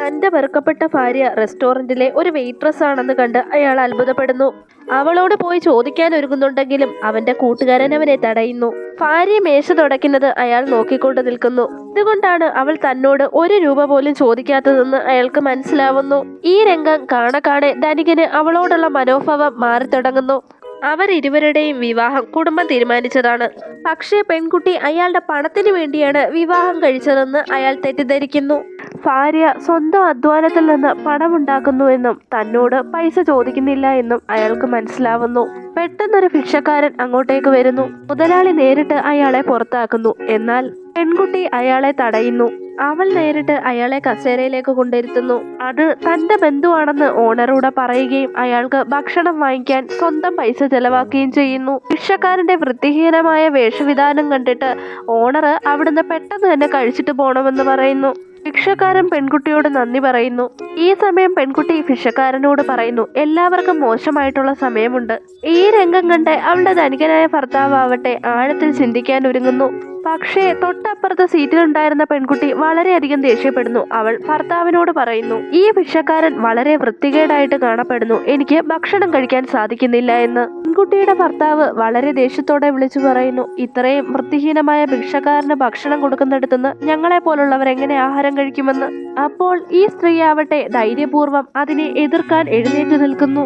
തന്റെ വെറുക്കപ്പെട്ട ഭാര്യ റെസ്റ്റോറന്റിലെ ഒരു വെയിട്രസ് ആണെന്ന് കണ്ട് അയാൾ അത്ഭുതപ്പെടുന്നു. അവളോട് പോയി ചോദിക്കാൻ ഒരുങ്ങുന്നുണ്ടെങ്കിലും അവന്റെ കൂട്ടുകാരൻ അവനെ തടയുന്നു. ഭാര്യ മേശ തുടയ്ക്കുന്നത് അയാൾ നോക്കിക്കൊണ്ട് നിൽക്കുന്നു. ഇതുകൊണ്ടാണ് അവൾ തന്നോട് 1 രൂപ പോലും ചോദിക്കാത്തതെന്ന് അയാൾക്ക് മനസ്സിലാവുന്നു. ഈ രംഗം കാണെ ധനികന് അവളോടുള്ള മനോഭാവം മാറിത്തുടങ്ങുന്നു. ഇരുവരുടെയും വിവാഹം കുടുംബം തീരുമാനിച്ചതാണ്. പക്ഷേ പെൺകുട്ടി അയാളുടെ പണത്തിന് വേണ്ടിയാണ് വിവാഹം കഴിച്ചതെന്ന് അയാൾ തെറ്റിദ്ധരിക്കുന്നു. ഭാര്യ സ്വന്തം അധ്വാനത്തിൽ നിന്ന് പണമുണ്ടാക്കുന്നുവെന്നും തന്നോട് പൈസ ചോദിക്കുന്നില്ല എന്നും അയാൾക്ക് മനസ്സിലാവുന്നു. പെട്ടെന്നൊരു ഭിക്ഷക്കാരൻ അങ്ങോട്ടേക്ക് വരുന്നു. മുതലാളി നേരിട്ട് അയാളെ പുറത്താക്കുന്നു. എന്നാൽ പെൺകുട്ടി അയാളെ തടയുന്നു. അവൾ നേരിട്ട് അയാളെ കസേരയിലേക്ക് കൊണ്ടിരുത്തുന്നു. അത് തന്റെ ബന്ധുവാണെന്ന് ഓണറോട് പറയുകയും അയാൾക്ക് ഭക്ഷണം വാങ്ങിക്കാൻ സ്വന്തം പൈസ ചെലവാക്കുകയും ചെയ്യുന്നു. ഭിക്ഷക്കാരന്റെ വൃത്തിഹീനമായ വേഷവിധാനം കണ്ടിട്ട് ഓണർ അവിടുന്ന് പെട്ടെന്ന് തന്നെ കഴിച്ചിട്ട് പോണമെന്ന് പറയുന്നു. ഭിക്ഷക്കാരൻ പെൺകുട്ടിയോട് നന്ദി പറയുന്നു. ഈ സമയം പെൺകുട്ടി ഭിക്ഷക്കാരനോട് പറയുന്നു, എല്ലാവർക്കും മോശമായിട്ടുള്ള സമയമുണ്ട്. ഈ രംഗം കണ്ട് അവളുടെ ധനികനായ ഭർത്താവ് ആവട്ടെ ആഴത്തിൽ ചിന്തിക്കാൻ ഒരുങ്ങുന്നു. പക്ഷേ തൊട്ടപ്പുറത്തെ സീറ്റിലുണ്ടായിരുന്ന പെൺകുട്ടി വളരെയധികം ദേഷ്യപ്പെടുന്നു. അവൾ ഭർത്താവിനോട് പറയുന്നു, ഈ ഭിക്ഷക്കാരൻ വളരെ വൃത്തികേടായിട്ട് കാണപ്പെടുന്നു, എനിക്ക് ഭക്ഷണം കഴിക്കാൻ സാധിക്കുന്നില്ല എന്ന്. പെൺകുട്ടിയുടെ ഭർത്താവ് വളരെ ദേഷ്യത്തോടെ വിളിച്ചു പറയുന്നു, ഇത്രയും വൃത്തിഹീനമായ ഭിക്ഷക്കാരന് ഭക്ഷണം കൊടുക്കുന്നിടത്തുനിന്ന് ഞങ്ങളെ പോലുള്ളവർ എങ്ങനെ ആഹാരം കഴിക്കുമെന്ന്. അപ്പോൾ ഈ സ്ത്രീ ആവട്ടെ ധൈര്യപൂർവ്വം അതിനെ എതിർക്കാൻ എഴുന്നേറ്റു നിൽക്കുന്നു.